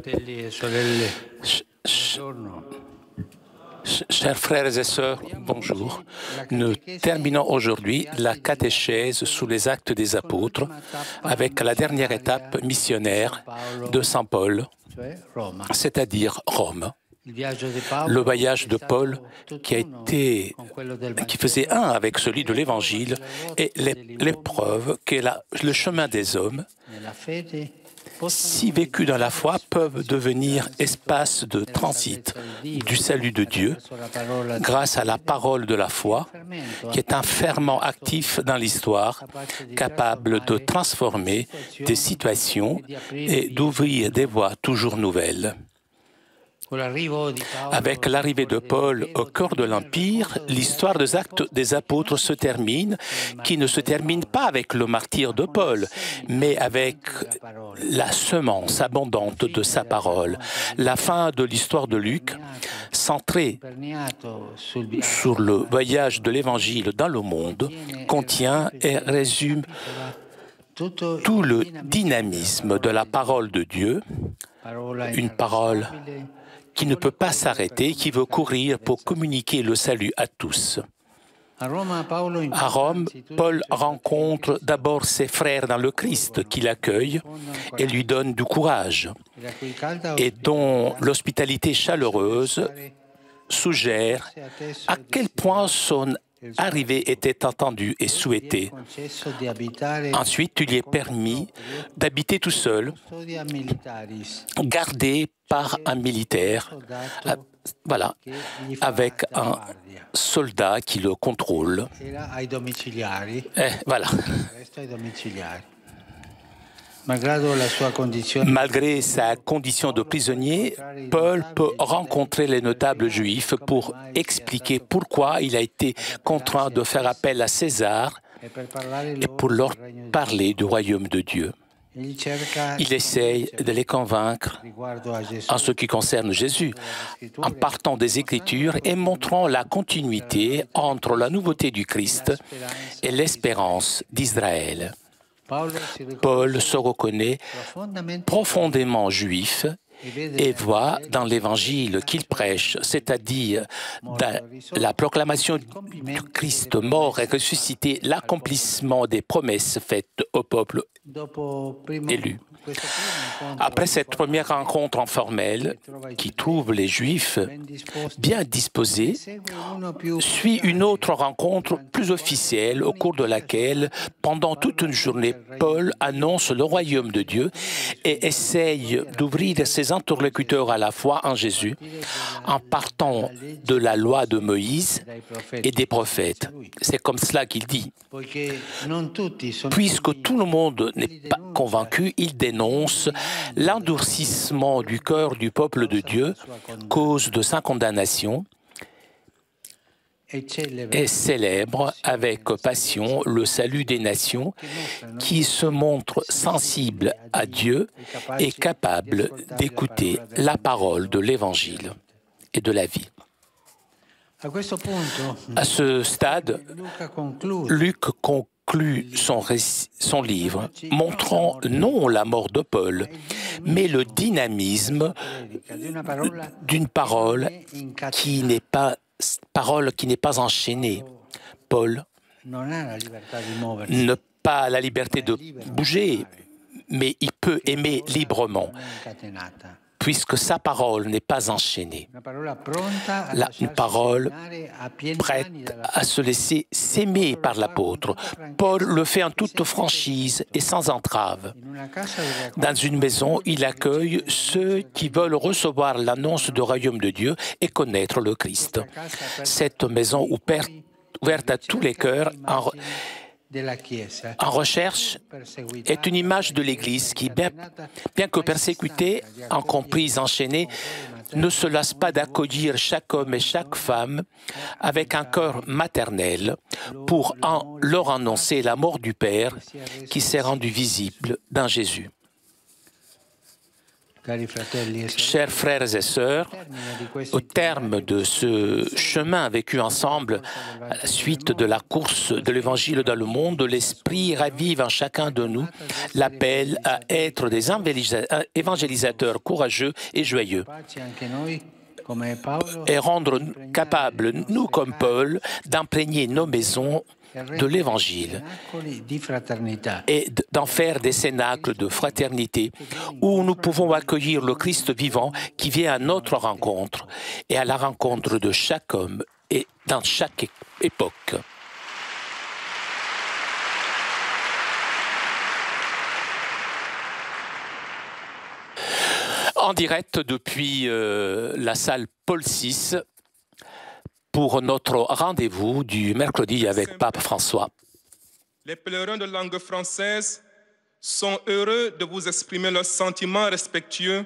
Fratelli e sorelle, buongiorno. Chers frères et sœurs, bonjour. Nous terminons aujourd'hui la catéchèse sous les actes des apôtres avec la dernière étape missionnaire de Saint Paul, c'est-à-dire Rome. Le voyage de Paul qui faisait un avec celui de l'Évangile et l'épreuve qu'est le chemin des hommes, si vécus dans la foi, peuvent devenir espace de transit du salut de Dieu grâce à la parole de la foi, qui est un ferment actif dans l'histoire, capable de transformer des situations et d'ouvrir des voies toujours nouvelles. Avec l'arrivée de Paul au cœur de l'Empire, l'histoire des actes des apôtres se termine, qui ne se termine pas avec le martyre de Paul, mais avec la semence abondante de sa parole. La fin de l'histoire de Luc, centrée sur le voyage de l'Évangile dans le monde, contient et résume tout le dynamisme de la parole de Dieu, une parole qui ne peut pas s'arrêter, qui veut courir pour communiquer le salut à tous. À Rome, Paul rencontre d'abord ses frères dans le Christ qui l'accueillent et lui donnent du courage et dont l'hospitalité chaleureuse suggère à quel point son arrivée était entendue et souhaitée. Ensuite, il lui est permis d'habiter tout seul, gardé par un militaire, avec un soldat qui le contrôle. Malgré sa condition de prisonnier, Paul peut rencontrer les notables juifs pour expliquer pourquoi il a été contraint de faire appel à César et pour leur parler du royaume de Dieu. Il essaye de les convaincre en ce qui concerne Jésus, en partant des Écritures et montrant la continuité entre la nouveauté du Christ et l'espérance d'Israël. Paul se reconnaît profondément juif et voit dans l'Évangile qu'il prêche, c'est-à-dire dans la proclamation du Christ mort et ressuscité, l'accomplissement des promesses faites au peuple élu. Après cette première rencontre informelle, qui trouve les Juifs bien disposés, suit une autre rencontre plus officielle au cours de laquelle, pendant toute une journée, Paul annonce le royaume de Dieu et essaye d'ouvrir ses interlocuteurs à la foi en Jésus en partant de la loi de Moïse et des prophètes. C'est comme cela qu'il dit. Puisque tout le monde n'est pas convaincu, il dénonce l'endurcissement du cœur du peuple de Dieu, cause de sa condamnation, et célèbre avec passion le salut des nations qui se montrent sensibles à Dieu et capables d'écouter la parole de l'Évangile et de la vie. À ce stade, Luc conclut son livre, montrant non la mort de Paul, mais le dynamisme d'une parole qui n'est pas enchaînée. Paul n'a pas la liberté de bouger, mais il peut aimer librement, puisque sa parole n'est pas enchaînée. Une parole prête à se laisser s'aimer par l'apôtre. Paul le fait en toute franchise et sans entrave. Dans une maison, il accueille ceux qui veulent recevoir l'annonce du royaume de Dieu et connaître le Christ. Cette maison ouverte à tous les cœurs en recherche est une image de l'Église qui, bien que persécutée, incomprise, enchaînée, ne se lasse pas d'accueillir chaque homme et chaque femme avec un cœur maternel pour leur annoncer la mort du Père qui s'est rendu visible dans Jésus. Chers frères et sœurs, au terme de ce chemin vécu ensemble, à la suite de la course de l'Évangile dans le monde, l'Esprit ravive en chacun de nous l'appel à être des évangélisateurs courageux et joyeux, et rendre capables, nous comme Paul, d'imprégner nos maisons de l'Évangile et d'en faire des cénacles de fraternité où nous pouvons accueillir le Christ vivant qui vient à notre rencontre et à la rencontre de chaque homme et dans chaque époque. En direct depuis la salle Paul VI, pour notre rendez-vous du mercredi avec Pape François. Les pèlerins de langue française sont heureux de vous exprimer leurs sentiments respectueux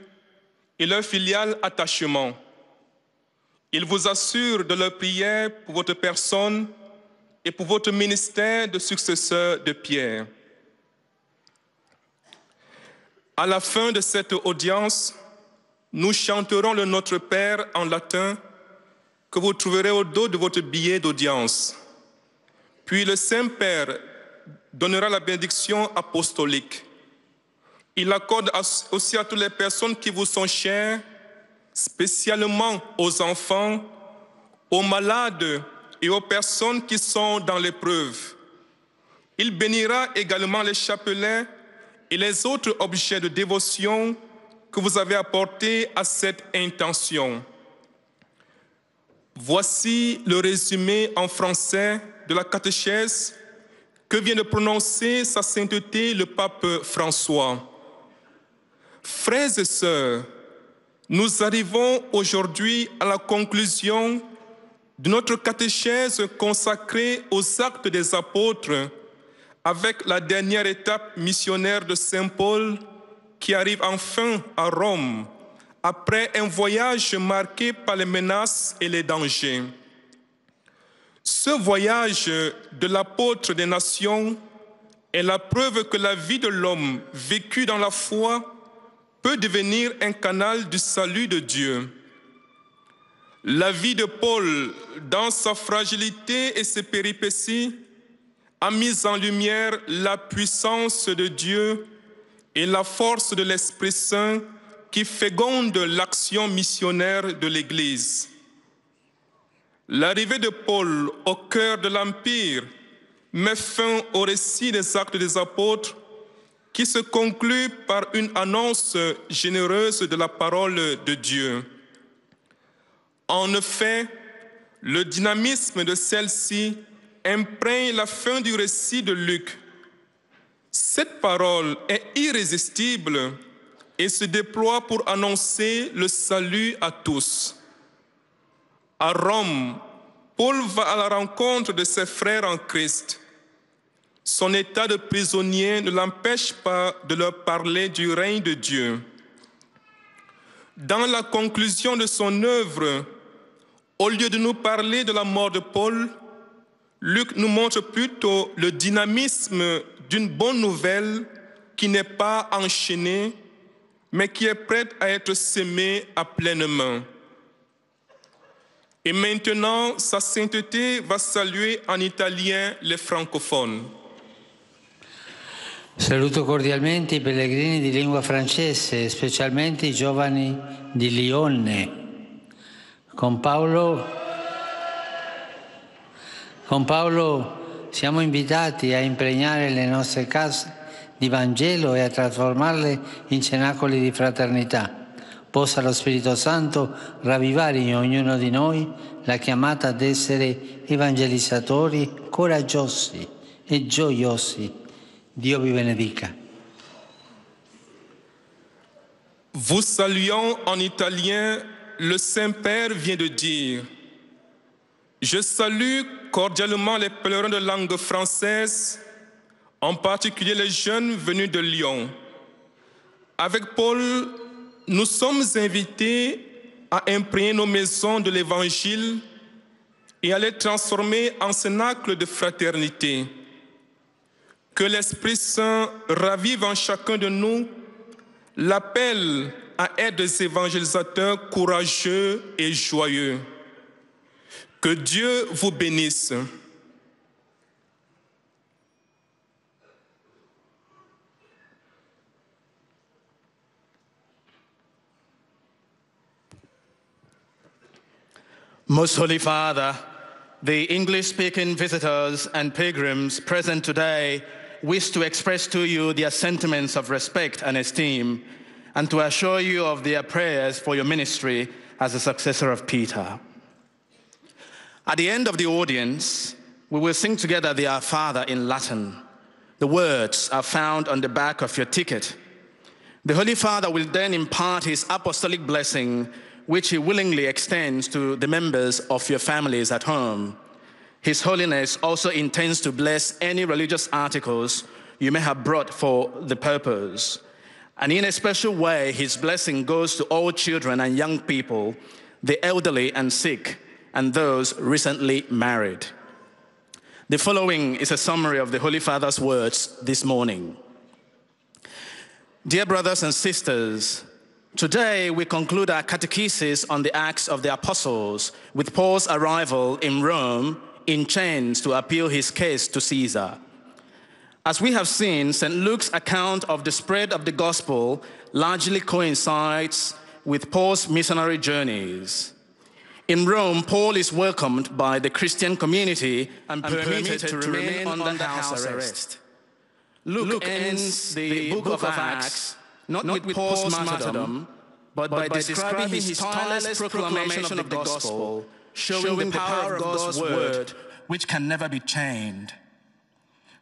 et leur filial attachement. Ils vous assurent de leur prière pour votre personne et pour votre ministère de successeur de Pierre. À la fin de cette audience, nous chanterons le Notre Père en latin que vous trouverez au dos de votre billet d'audience. Puis le Saint-Père donnera la bénédiction apostolique. Il accorde aussi à toutes les personnes qui vous sont chères, spécialement aux enfants, aux malades et aux personnes qui sont dans l'épreuve. Il bénira également les chapelets et les autres objets de dévotion que vous avez apportés à cette intention. Voici le résumé en français de la catéchèse que vient de prononcer Sa Sainteté le pape François. Frères et sœurs, nous arrivons aujourd'hui à la conclusion de notre catéchèse consacrée aux actes des apôtres avec la dernière étape missionnaire de Saint Paul qui arrive enfin à Rome, après un voyage marqué par les menaces et les dangers. Ce voyage de l'apôtre des nations est la preuve que la vie de l'homme vécu dans la foi peut devenir un canal du salut de Dieu. La vie de Paul, dans sa fragilité et ses péripéties, a mis en lumière la puissance de Dieu et la force de l'Esprit Saint qui féconde l'action missionnaire de l'Église. L'arrivée de Paul au cœur de l'Empire met fin au récit des actes des apôtres qui se conclut par une annonce généreuse de la parole de Dieu. En effet, le dynamisme de celle-ci imprègne la fin du récit de Luc. Cette parole est irrésistible et se déploie pour annoncer le salut à tous. À Rome, Paul va à la rencontre de ses frères en Christ. Son état de prisonnier ne l'empêche pas de leur parler du règne de Dieu. Dans la conclusion de son œuvre, au lieu de nous parler de la mort de Paul, Luc nous montre plutôt le dynamisme d'une bonne nouvelle qui n'est pas enchaînée, mais qui est prête à être sémée à pleine main. Et maintenant, Sa Sainteté va saluer en italien les francophones. Saluto cordialmente i pellegrini di lingua francese, specialmente i giovani di Lione. Con Paolo siamo invitati a impregnare le nostre case di Vangelo e a trasformarle in cenacoli di fraternità. Possa lo Spirito Santo ravvivare in ognuno di noi la chiamata ad essere evangelizzatori coraggiosi e gioiosi. Dio vi benedica. Vous saluant en italien, le Saint-Père vient de dire « Je salue cordialement les pèlerins de langue française, en particulier les jeunes venus de Lyon. Avec Paul, nous sommes invités à imprégner nos maisons de l'Évangile et à les transformer en cénacles de fraternité. Que l'Esprit Saint ravive en chacun de nous l'appel à être des évangélisateurs courageux et joyeux. Que Dieu vous bénisse. Most Holy Father, the English-speaking visitors and pilgrims present today wish to express to you their sentiments of respect and esteem, and to assure you of their prayers for your ministry as a successor of Peter. At the end of the audience, we will sing together the Our Father in Latin. The words are found on the back of your ticket. The Holy Father will then impart his apostolic blessing, which he willingly extends to the members of your families at home. His Holiness also intends to bless any religious articles you may have brought for the purpose. And in a special way, his blessing goes to all children and young people, the elderly and sick, and those recently married. The following is a summary of the Holy Father's words this morning. Dear brothers and sisters, today we conclude our catechesis on the Acts of the Apostles with Paul's arrival in Rome in chains to appeal his case to Caesar. As we have seen, St. Luke's account of the spread of the gospel largely coincides with Paul's missionary journeys. In Rome, Paul is welcomed by the Christian community and permitted to remain under house arrest. Luke ends the book of Acts not with Paul's martyrdom, but by describing his tireless proclamation of the gospel, showing the power of God's word, which can never be chained.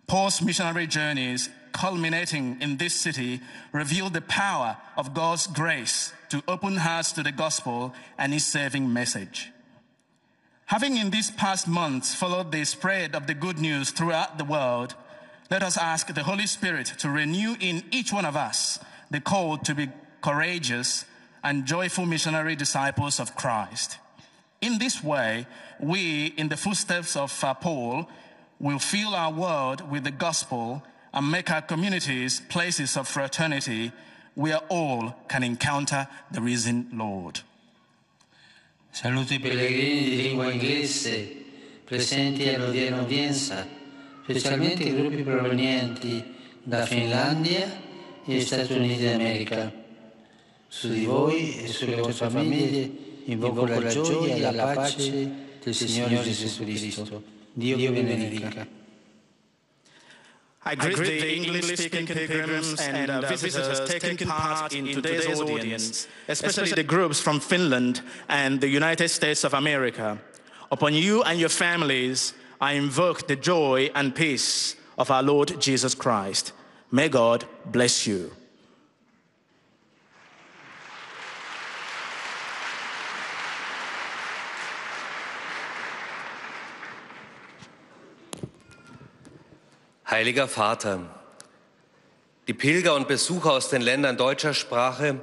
Paul's missionary journeys, culminating in this city, reveal the power of God's grace to open hearts to the gospel and his saving message. Having in these past months followed the spread of the good news throughout the world, let us ask the Holy Spirit to renew in each one of us the call to be courageous and joyful missionary disciples of Christ. In this way, we, in the footsteps of Paul, will fill our world with the gospel and make our communities places of fraternity where all can encounter the risen Lord. Saluto I pellegrini di lingua inglese presenti all'odierna udienza, specialmente i gruppi provenienti da Finlandia e Stati Uniti d'America. Su di voi e sulle vostre famiglie invoco la gioia e la pace del Signore Gesù Cristo. Dio vi benedica. I greet the English-speaking pilgrims and visitors taking part in today's audience, especially the groups from Finland and the United States of America. Upon you and your families, I invoke the joy and peace of our Lord Jesus Christ. May God bless you. Heiliger Vater, die Pilger und Besucher aus den Ländern deutscher Sprache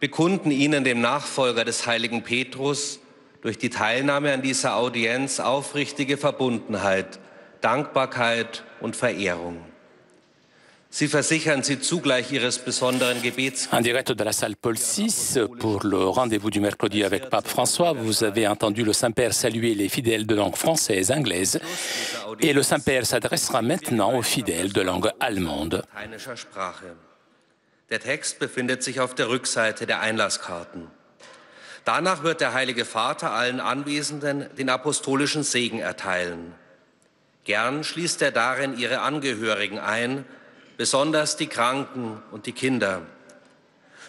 bekunden Ihnen, dem Nachfolger des heiligen Petrus, durch die Teilnahme an dieser Audienz aufrichtige Verbundenheit, Dankbarkeit und Verehrung. Sie versichern Sie zugleich Ihres besonderen Gebets. En direct de la salle Paul VI, pour le rendez-vous du mercredi avec Pape François, vous avez entendu le Saint-Père saluer les fidèles de langue française, anglaise, et le Saint-Père s'adressera maintenant aux fidèles de langue allemande. Der Text befindet sich auf der Rückseite der Einlasskarten. Danach wird der Heilige Vater allen Anwesenden den apostolischen Segen erteilen. Gern schließt er darin ihre Angehörigen ein, besonders die Kranken und die Kinder.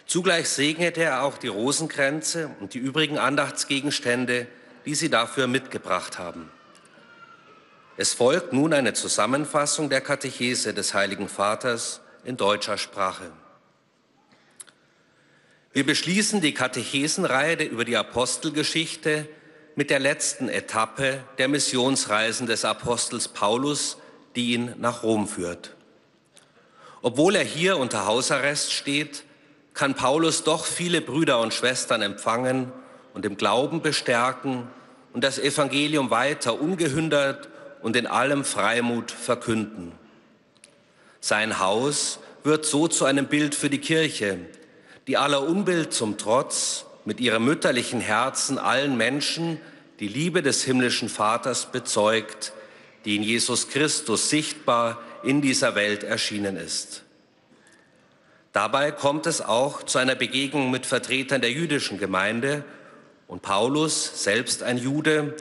Zugleich segnete er auch die Rosenkränze und die übrigen Andachtsgegenstände, die sie dafür mitgebracht haben. Es folgt nun eine Zusammenfassung der Katechese des Heiligen Vaters in deutscher Sprache. Wir beschließen die Katechesenreihe über die Apostelgeschichte mit der letzten Etappe der Missionsreisen des Apostels Paulus, die ihn nach Rom führt. Obwohl er hier unter Hausarrest steht, kann Paulus doch viele Brüder und Schwestern empfangen und im Glauben bestärken und das Evangelium weiter ungehindert und in allem Freimut verkünden. Sein Haus wird so zu einem Bild für die Kirche, die aller Unbill zum Trotz mit ihrem mütterlichen Herzen allen Menschen die Liebe des himmlischen Vaters bezeugt, die in Jesus Christus sichtbar in dieser Welt erschienen ist. Dabei kommt es auch zu einer Begegnung mit Vertretern der jüdischen Gemeinde und Paulus, selbst ein Jude,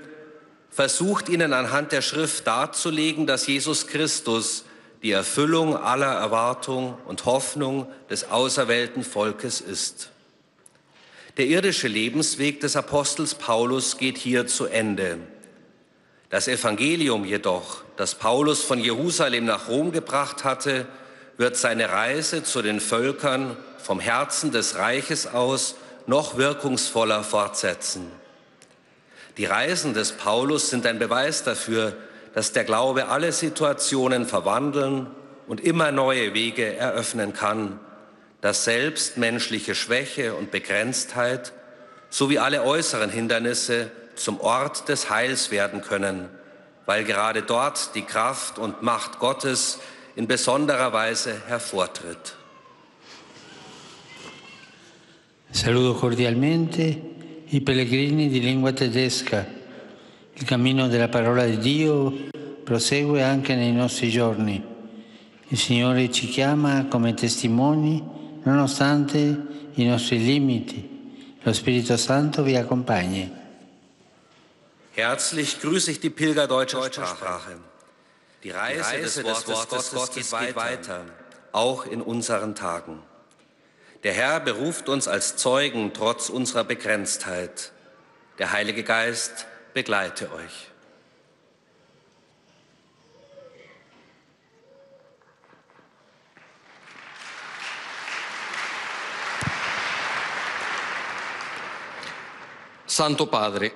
versucht ihnen anhand der Schrift darzulegen, dass Jesus Christus die Erfüllung aller Erwartung und Hoffnung des auserwählten Volkes ist. Der irdische Lebensweg des Apostels Paulus geht hier zu Ende. Das Evangelium jedoch, das Paulus von Jerusalem nach Rom gebracht hatte, wird seine Reise zu den Völkern vom Herzen des Reiches aus noch wirkungsvoller fortsetzen. Die Reisen des Paulus sind ein Beweis dafür, dass der Glaube alle Situationen verwandeln und immer neue Wege eröffnen kann, dass selbst menschliche Schwäche und Begrenztheit sowie alle äußeren Hindernisse zum Ort des Heils werden können, weil gerade dort die Kraft und Macht Gottes in besonderer Weise hervortritt. Saluto cordialmente i pellegrini di lingua tedesca. Il cammino della parola di Dio prosegue anche nei nostri giorni. Il Signore ci chiama come testimoni nonostante i nostri limiti. Lo Spirito Santo vi accompagni. Herzlich grüße ich die Pilger deutscher Sprache. Die Reise des Wortes Gottes geht weiter, auch in unseren Tagen. Der Herr beruft uns als Zeugen trotz unserer Begrenztheit. Der Heilige Geist begleite euch. Santo Padre,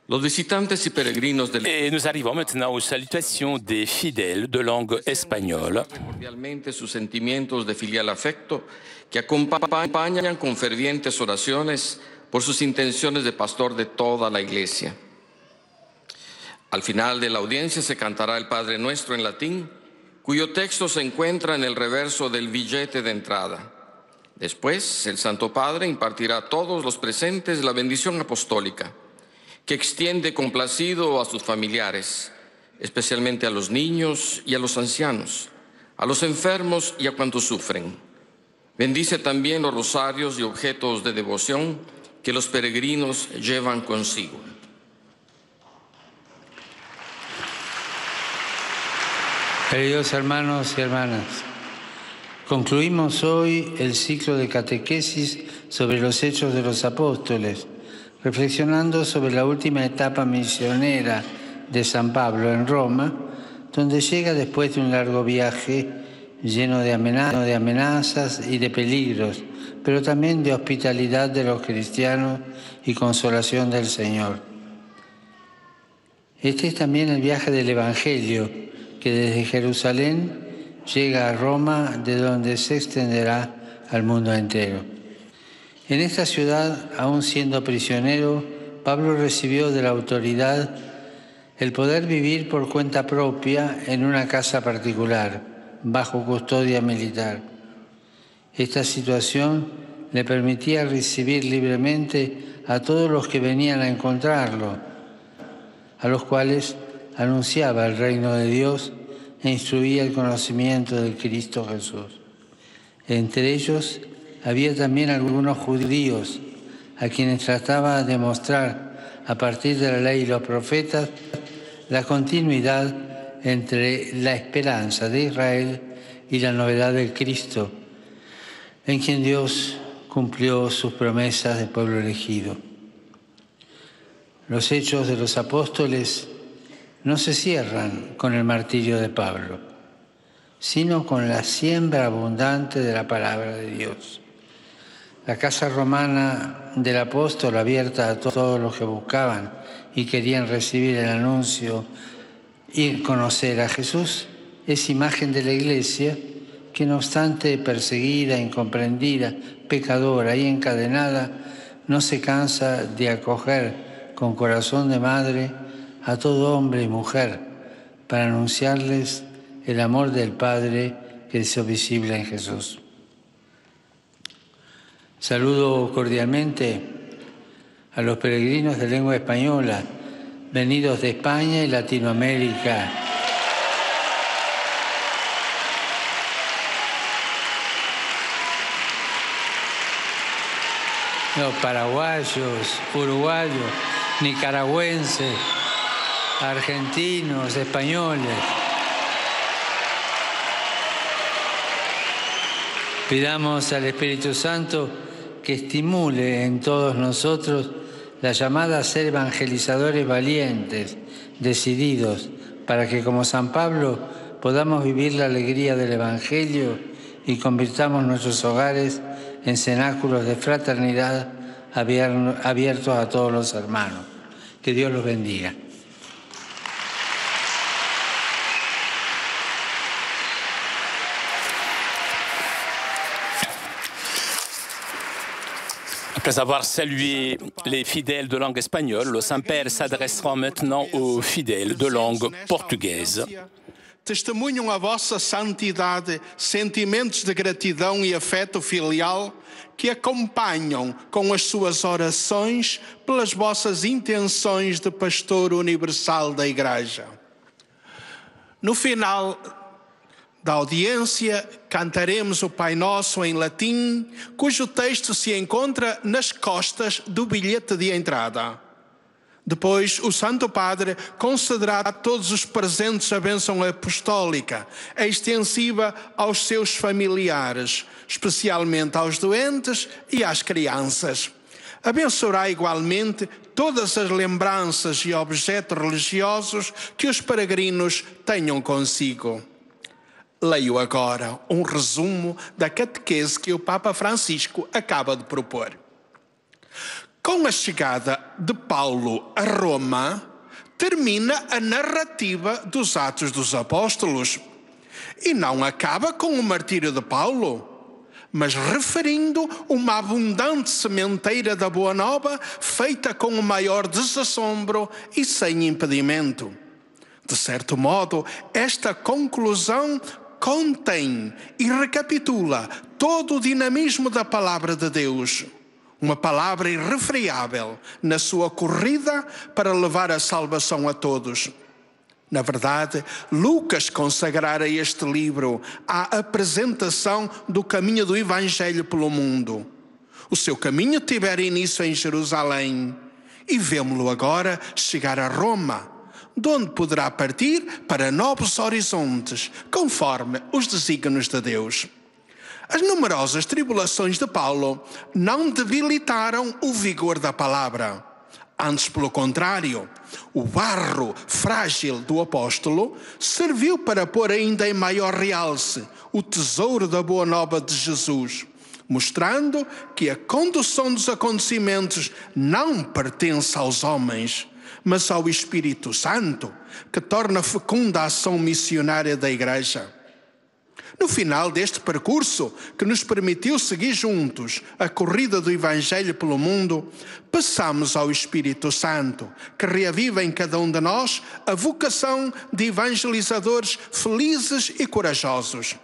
los visitantes y peregrinos del... Et nous arrivons maintenant aux salutations des fidèles de langue espagnole. Cordialmente sus sentimientos de filial afecto que acompañan con fervientes oraciones por sus intenciones de pastor de toda la Iglesia. Al final de la audiencia se cantará el Padre Nuestro en latín, cuyo texto se encuentra en el reverso del billete de entrada. Después, el Santo Padre impartirá a todos los presentes la bendición apostólica, que extiende complacido a sus familiares, especialmente a los niños y a los ancianos, a los enfermos y a cuantos sufren. Bendice también los rosarios y objetos de devoción que los peregrinos llevan consigo. Queridos hermanos y hermanas, concluimos hoy el ciclo de catequesis sobre los Hechos de los Apóstoles, reflexionando sobre la última etapa misionera de San Pablo en Roma, donde llega después de un largo viaje lleno de amenazas y de peligros, pero también de hospitalidad de los cristianos y consolación del Señor. Este es también el viaje del Evangelio, que desde Jerusalén llega a Roma, de donde se extenderá al mundo entero. En esta ciudad, aún siendo prisionero, Pablo recibió de la autoridad el poder vivir por cuenta propia en una casa particular, bajo custodia militar. Esta situación le permitía recibir libremente a todos los que venían a encontrarlo, a los cuales anunciaba el reino de Dios e instruía el conocimiento del Cristo Jesús. Entre ellos había también algunos judíos a quienes trataba de mostrar a partir de la ley y los profetas la continuidad entre la esperanza de Israel y la novedad del Cristo, en quien Dios cumplió sus promesas de pueblo elegido. Los hechos de los apóstoles no se cierran con el martirio de Pablo, sino con la siembra abundante de la palabra de Dios. La casa romana del apóstol, abierta a todos los que buscaban y querían recibir el anuncio y conocer a Jesús, es imagen de la Iglesia que, no obstante perseguida, incomprendida, pecadora y encadenada, no se cansa de acoger con corazón de madre a todo hombre y mujer para anunciarles el amor del Padre que se hizo visible en Jesús. Saludo cordialmente a los peregrinos de lengua española, venidos de España y Latinoamérica. Los paraguayos, uruguayos, nicaragüenses, argentinos, españoles. Pidamos al Espíritu Santo que estimule en todos nosotros la llamada a ser evangelizadores valientes, decididos, para que como San Pablo podamos vivir la alegría del Evangelio y convirtamos nuestros hogares en cenáculos de fraternidad abiertos a todos los hermanos. Que Dios los bendiga. Après avoir salué les fidèles de langue espagnole, le Saint-Père s'adressera maintenant aux fidèles de langue portugaise. Testemunham a vossa santidade sentimentos de gratidão e afeto filial que acompanham com as suas orações pelas vossas intenções de pastor universal da Igreja. No final da audiência, cantaremos o Pai Nosso em latim, cujo texto se encontra nas costas do bilhete de entrada. Depois, o Santo Padre concederá a todos os presentes a bênção apostólica, extensiva aos seus familiares, especialmente aos doentes e às crianças. Abençoará igualmente todas as lembranças e objetos religiosos que os peregrinos tenham consigo. Leio agora um resumo da catequese que o Papa Francisco acaba de propor. Com a chegada de Paulo a Roma, termina a narrativa dos Atos dos Apóstolos e não acaba com o martírio de Paulo, mas referindo uma abundante sementeira da Boa Nova feita com o maior desassombro e sem impedimento. De certo modo, esta conclusão contém e recapitula todo o dinamismo da Palavra de Deus, uma palavra irrefreável na sua corrida para levar a salvação a todos. Na verdade, Lucas consagrara este livro à apresentação do caminho do Evangelho pelo mundo. O seu caminho tivera início em Jerusalém e vemo-lo agora chegar a Roma, de onde poderá partir para novos horizontes, conforme os desígnios de Deus. As numerosas tribulações de Paulo não debilitaram o vigor da palavra. Antes, pelo contrário, o barro frágil do apóstolo serviu para pôr ainda em maior realce o tesouro da Boa Nova de Jesus, mostrando que a condução dos acontecimentos não pertence aos homens, mas ao Espírito Santo, que torna fecunda a ação missionária da Igreja. No final deste percurso, que nos permitiu seguir juntos a corrida do Evangelho pelo mundo, passamos ao Espírito Santo, que reaviva em cada um de nós a vocação de evangelizadores felizes e corajosos,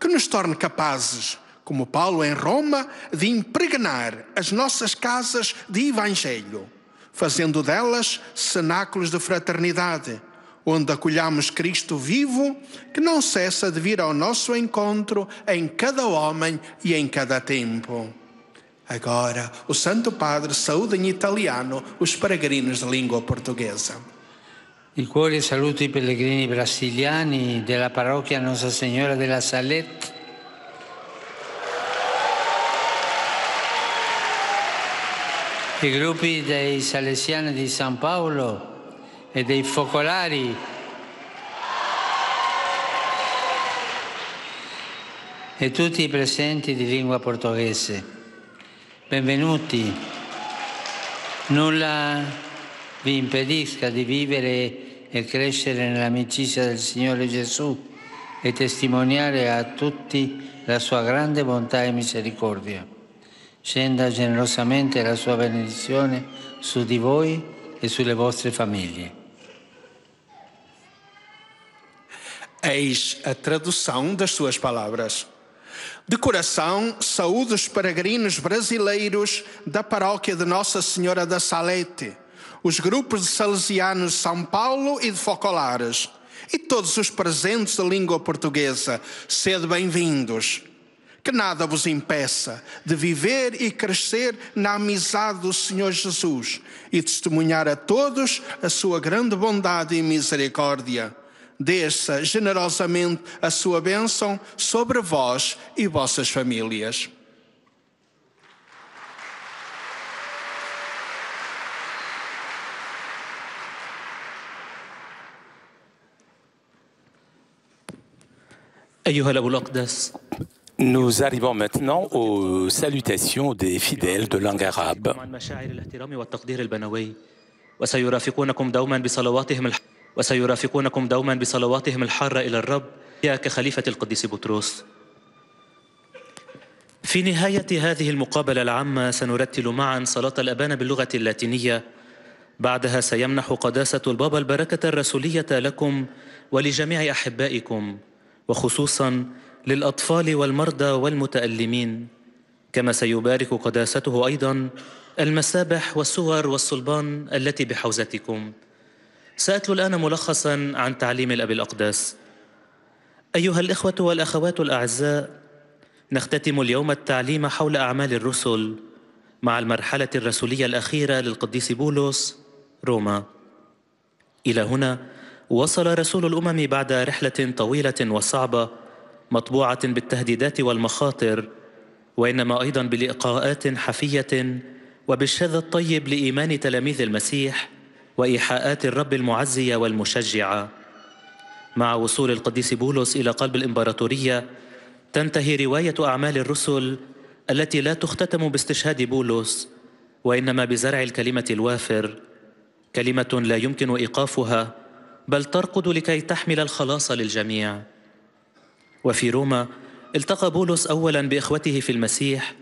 que nos torne capazes, como Paulo em Roma, de impregnar as nossas casas de Evangelho, fazendo delas cenáculos de fraternidade, onde acolhamos Cristo vivo, que não cessa de vir ao nosso encontro em cada homem e em cada tempo. Agora, o Santo Padre saúda em italiano os peregrinos de língua portuguesa. Di cuore saluto i pellegrini brasiliani della parrocchia Nostra Signora della Salette, i gruppi dei Salesiani di San Paolo e dei Focolari, e tutti i presenti di lingua portoghese. Benvenuti. Nulla vi impedisca di vivere e crescere nell'amicizia del Signore Gesù e testimoniare a tutti la sua grande bontà e misericordia. Scenda generosamente la sua benedizione su di voi e sulle vostre famiglie. Eis a tradução das suas palavras. De coração, saúdo os peregrinos brasileiros da paróquia de Nossa Senhora da Salete, os grupos de salesianos de São Paulo e de Focolares, e todos os presentes de língua portuguesa. Sede bem-vindos. Que nada vos impeça de viver e crescer na amizade do Senhor Jesus e testemunhar a todos a sua grande bondade e misericórdia. Desça generosamente a sua bênção sobre vós e vossas famílias. أيها الأب الأقدس. Nous arrivons maintenant aux salutations des fidèles de langue arabe. وسيرافقونكم دوما بصلواتهم الحارة إلى الرب كخليفة القديس بطرس. في نهاية هذه المقابلة العامة سنرتل معا صلاة الأبانة باللغة اللاتينية. بعدها سيمنح قداسة البابا البركة الرسولية لكم ولجميع أحبائكم، وخصوصا للأطفال والمرضى والمتألمين، كما سيبارك قداسته أيضا المسابح والصور والصلبان التي بحوزتكم. سأتلو الآن ملخصا عن تعليم الأب الأقدس. أيها الإخوة والأخوات الأعزاء، نختتم اليوم التعليم حول أعمال الرسل مع المرحلة الرسولية الأخيرة للقديس بولس روما. إلى هنا وصل رسول الأمم بعد رحلة طويلة وصعبة مطبوعة بالتهديدات والمخاطر، وإنما أيضا بلقاءات حفية وبالشذا الطيب لإيمان تلاميذ المسيح وإيحاءات الرب المعزية والمشجعة. مع وصول القديس بولس إلى قلب الإمبراطورية تنتهي رواية أعمال الرسل التي لا تختتم باستشهاد بولس، وإنما بزرع الكلمة الوافر، كلمة لا يمكن إيقافها بل ترقد لكي تحمل الخلاص للجميع. وفي روما التقى بولس أولا بإخوته في المسيح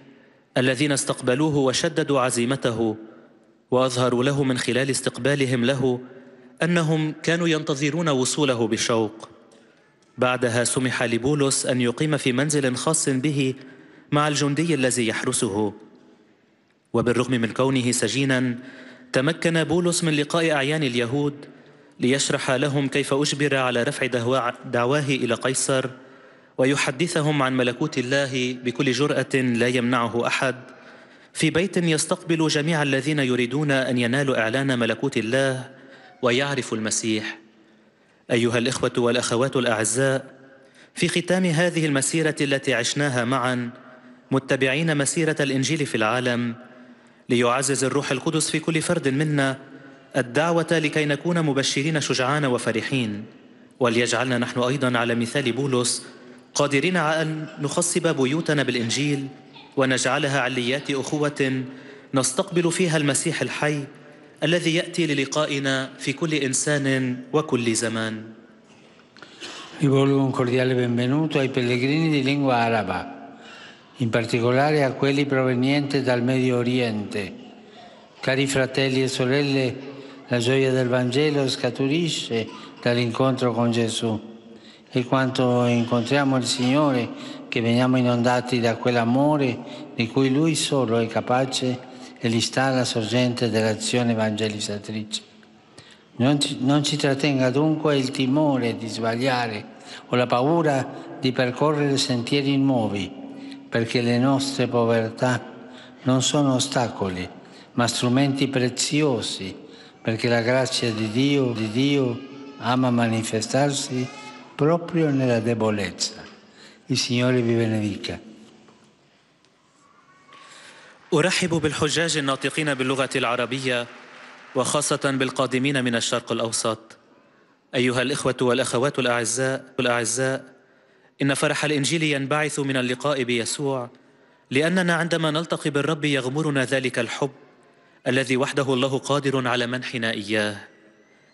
الذين استقبلوه وشددوا عزيمته، وأظهروا له من خلال استقبالهم له أنهم كانوا ينتظرون وصوله بشوق. بعدها سمح لبولس أن يقيم في منزل خاص به مع الجندي الذي يحرسه، وبالرغم من كونه سجينا تمكن بولس من لقاء أعيان اليهود ليشرح لهم كيف أجبر على رفع دعواه إلى قيصر، ويحدثهم عن ملكوت الله بكل جرأة لا يمنعه أحد، في بيت يستقبل جميع الذين يريدون أن ينالوا إعلان ملكوت الله ويعرفوا المسيح. أيها الإخوة والأخوات الأعزاء، في ختام هذه المسيرة التي عشناها معا متبعين مسيرة الإنجيل في العالم، ليعزز الروح القدس في كل فرد منا الدعوة لكي نكون مبشرين شجعان وفرحين، وليجعلنا نحن أيضا على مثال بولس قادرين على أن نخصب بيوتنا بالإنجيل ونجعلها عليات أخوة نستقبل فيها المسيح الحي الذي يأتي للقائنا في كل إنسان وكل زمان. Rivolgo un cordiale benvenuto ai pellegrini di lingua araba, in particolare a quelli provenienti dal Medio Oriente. Cari fratelli e sorelle, la gioia del Vangelo scaturisce dall'incontro con Gesù, e quando incontriamo il Signore, che veniamo inondati da quell'amore di cui Lui solo è capace, e lì sta la sorgente dell'azione evangelizzatrice. Non ci trattenga dunque il timore di sbagliare o la paura di percorrere sentieri nuovi, perché le nostre povertà non sono ostacoli, ma strumenti preziosi, perché la grazia di Dio ama manifestarsi proprio nella debolezza. Il Signore vi benedica. أرحب بالحجاج الناطقين باللغة العربية وخاصة بالقادمين من الشرق الأوسط. أيها الإخوة والأخوات الأعزاء، إن فرح الإنجيل ينبعث من اللقاء بيسوع، لأننا عندما نلتقي بالرب يغمرنا ذلك الحب الذي وحده الله قادر على منحنا إياه،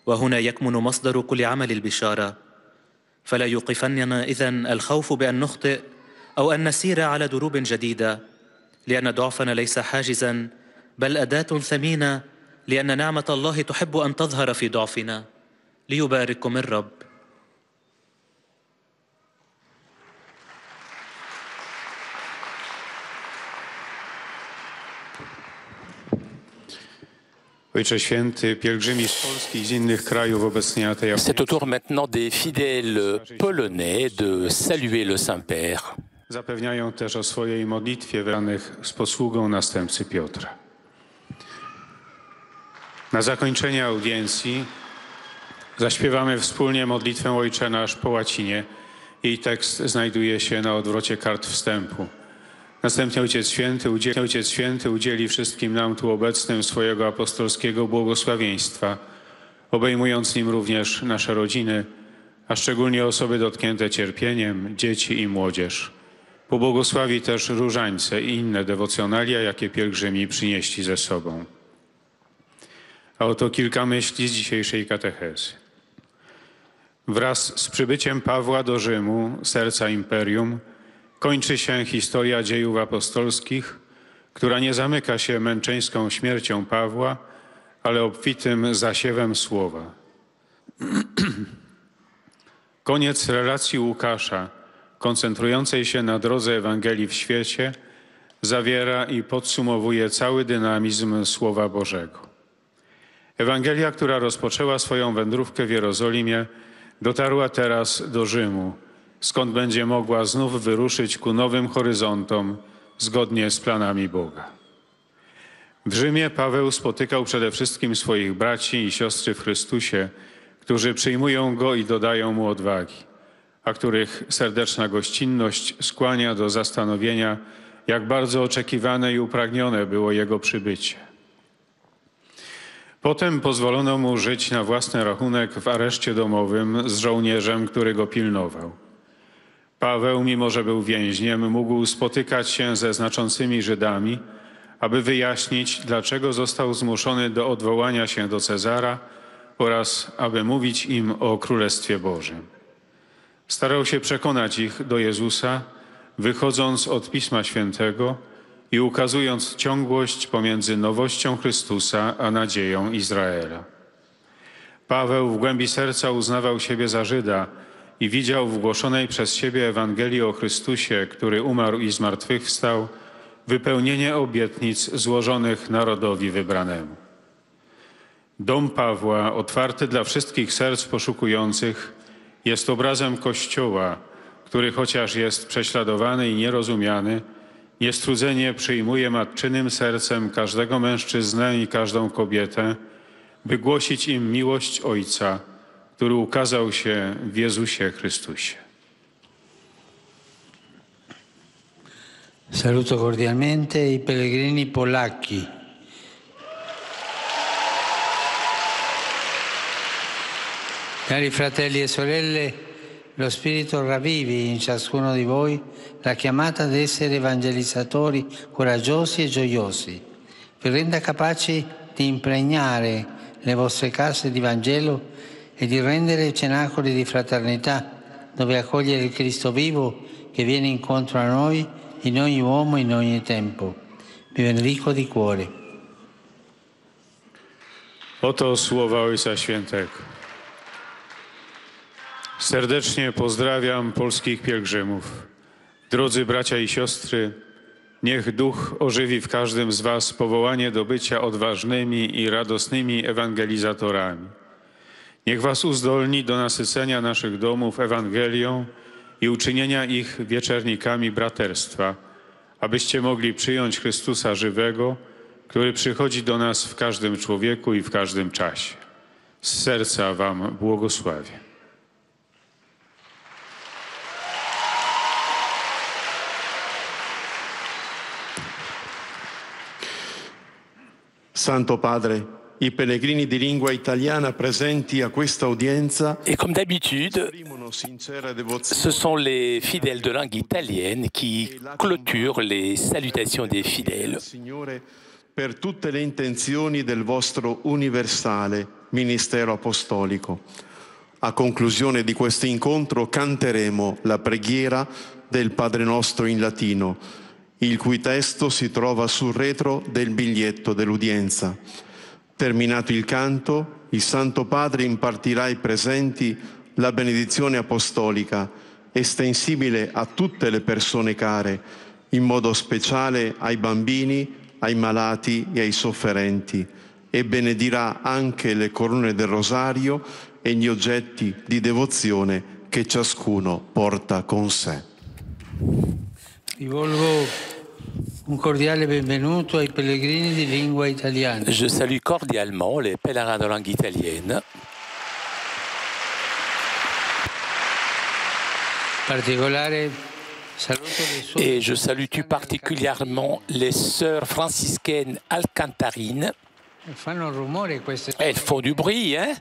وهنا يكمن مصدر كل عمل البشارة. فلا يوقفننا إذن الخوف بأن نخطئ أو أن نسير على دروب جديدة، لأن ضعفنا ليس حاجزا بل أداة ثمينة، لأن نعمة الله تحب أن تظهر في ضعفنا. ليبارككم الرب. Ojcze Święty, pielgrzymi z Polski i z innych krajów obecnie na tej audiencji. C'est au tour maintenant des fidèles polonais de saluer le Saint-Père. Zapewniają też o swojej modlitwie wybranych z posługą następcy Piotra. Na zakończenie audiencji zaśpiewamy wspólnie modlitwę Ojcze Nasz po łacinie. Jej tekst znajduje się na odwrocie kart wstępu. Następnie Ojciec Święty udzieli wszystkim nam tu obecnym swojego apostolskiego błogosławieństwa, obejmując nim również nasze rodziny, a szczególnie osoby dotknięte cierpieniem, dzieci i młodzież. Pobłogosławi też różańce i inne dewocjonalia, jakie pielgrzymi przynieśli ze sobą. A oto kilka myśli z dzisiejszej katechezy. Wraz z przybyciem Pawła do Rzymu, serca imperium, kończy się historia dziejów apostolskich, która nie zamyka się męczeńską śmiercią Pawła, ale obfitym zasiewem słowa. Koniec relacji Łukasza, koncentrującej się na drodze Ewangelii w świecie, zawiera i podsumowuje cały dynamizm Słowa Bożego. Ewangelia, która rozpoczęła swoją wędrówkę w Jerozolimie, dotarła teraz do Rzymu, skąd będzie mogła znów wyruszyć ku nowym horyzontom zgodnie z planami Boga. W Rzymie Paweł spotykał przede wszystkim swoich braci i siostry w Chrystusie, którzy przyjmują Go i dodają Mu odwagi, a których serdeczna gościnność skłania do zastanowienia, jak bardzo oczekiwane i upragnione było Jego przybycie. Potem pozwolono mu żyć na własny rachunek w areszcie domowym z żołnierzem, który go pilnował. Paweł, mimo że był więźniem, mógł spotykać się ze znaczącymi Żydami, aby wyjaśnić, dlaczego został zmuszony do odwołania się do Cezara oraz aby mówić im o Królestwie Bożym. Starał się przekonać ich do Jezusa, wychodząc od Pisma Świętego i ukazując ciągłość pomiędzy nowością Chrystusa a nadzieją Izraela. Paweł w głębi serca uznawał siebie za Żyda i widział w głoszonej przez siebie Ewangelii o Chrystusie, który umarł i zmartwychwstał, wypełnienie obietnic złożonych narodowi wybranemu. Dom Pawła, otwarty dla wszystkich serc poszukujących, jest obrazem Kościoła, który chociaż jest prześladowany i nierozumiany, niestrudzenie przyjmuje matczynym sercem każdego mężczyznę i każdą kobietę, by głosić im miłość Ojca, który ukazał się w Jezusie Chrystusie. Saluto cordialmente i pellegrini polacchi. Cari fratelli e sorelle, lo Spirito ravvivi in ciascuno di voi la chiamata ad essere evangelizzatori coraggiosi e gioiosi. Vi renda capaci di impregnare le vostre case di Vangelo e di rendere cenacoli di fraternità, dove accogliere il Cristo vivo che viene incontro a noi in ogni uomo, in ogni tempo. Vi benedico di cuore. Oto słowa Ojca Świętego. Serdecznie pozdrawiam polskich pielgrzymów. Drodzy bracia i siostry, niech Duch ożywi w każdym z was powołanie do bycia odważnymi i radosnymi ewangelizatorami. Niech was uzdolni do nasycenia naszych domów Ewangelią i uczynienia ich wieczernikami braterstwa, abyście mogli przyjąć Chrystusa żywego, który przychodzi do nas w każdym człowieku i w każdym czasie. Z serca wam błogosławię. Santo Padre, i pellegrini di lingua italiana presenti a questa udienza. Et comme d'habitude, ce sont les fidèles de langue italienne qui clôturent les salutations des fidèles. Signore, per tutte le intenzioni del vostro universale ministero apostolico. A conclusione di questo incontro canteremo la preghiera del Padre Nostro in latino, il cui testo si trova sul retro del biglietto dell'udienza. Terminato il canto, il Santo Padre impartirà ai presenti la benedizione apostolica, estensibile a tutte le persone care, in modo speciale ai bambini, ai malati e ai sofferenti, e benedirà anche le corone del rosario e gli oggetti di devozione che ciascuno porta con sé. Rivolgo un cordiale benvenuto ai pellegrini di lingua italiana. Je salue cordialement les pèlerins de langue italienne. Et je salue tout particulièrement les sœurs franciscaines alcantarines. Elles font du bruit, hein?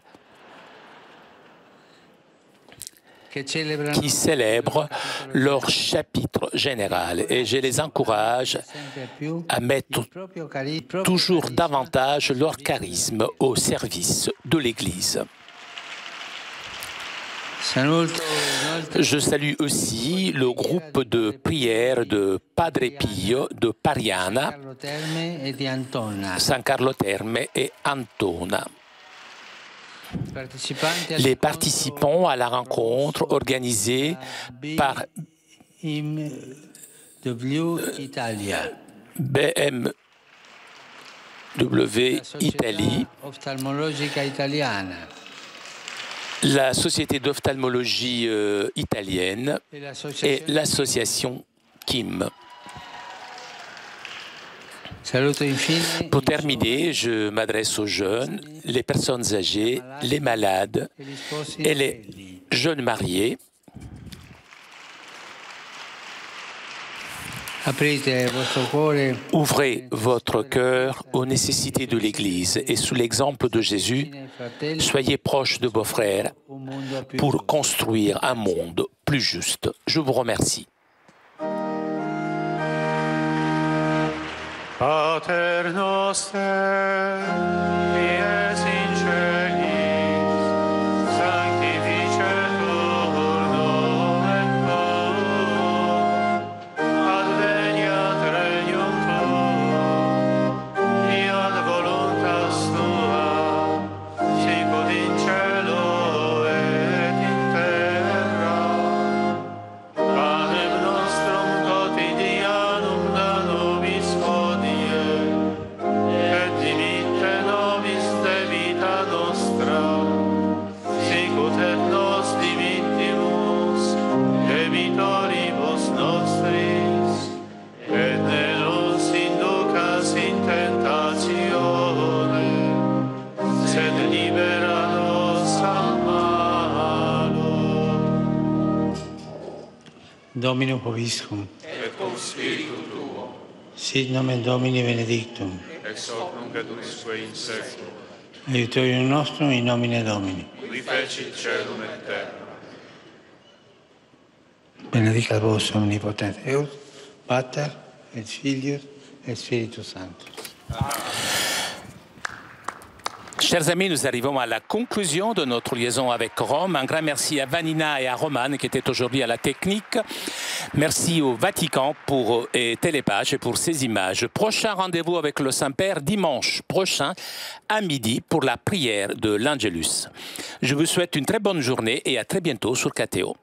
Qui célèbrent leur chapitre général. Et je les encourage à mettre toujours davantage leur charisme au service de l'Église. Je salue aussi le groupe de prière de Padre Pio de Pariana, San Carlo Terme et Antona. Les participants à la rencontre organisée par BMW Italie, la Société d'ophtalmologie italienne et l'association KIM. Pour terminer, je m'adresse aux jeunes, les personnes âgées, les malades et les jeunes mariés. Ouvrez votre cœur aux nécessités de l'Église et sous l'exemple de Jésus, soyez proches de vos frères pour construire un monde plus juste. Je vous remercie. Pater noster, qui es in celis, sanctificetur nomen tuum, adveniat regnum tuum, fiat voluntas tua, sicut in cielo et in terra. Panem nostrum quotidianum da nobis hodie, et dimitte nobis debita nostra, sicut et nos dimittimus debitoribus nostris, et ne nos inducas in tentatione, sed libera nos a malo. Dominum Vobiscum. Et cum spiritu tuo, Sit nomen Domini benedictum. ex hoc nunc et usque in seculum, Aiutorium nostrum in nomine Domini. qui fecit celum et terra. Benedicat vos omnipotens Deus, Pater et Filius et Spiritus Sanctus. Chers amis, nous arrivons à la conclusion de notre liaison avec Rome. Un grand merci à Vanina et à Romane qui étaient aujourd'hui à la technique. Merci au Vatican pour Télépage et pour ces images. Prochain rendez-vous avec le Saint-Père dimanche prochain à midi pour la prière de l'Angelus. Je vous souhaite une très bonne journée et à très bientôt sur KTO.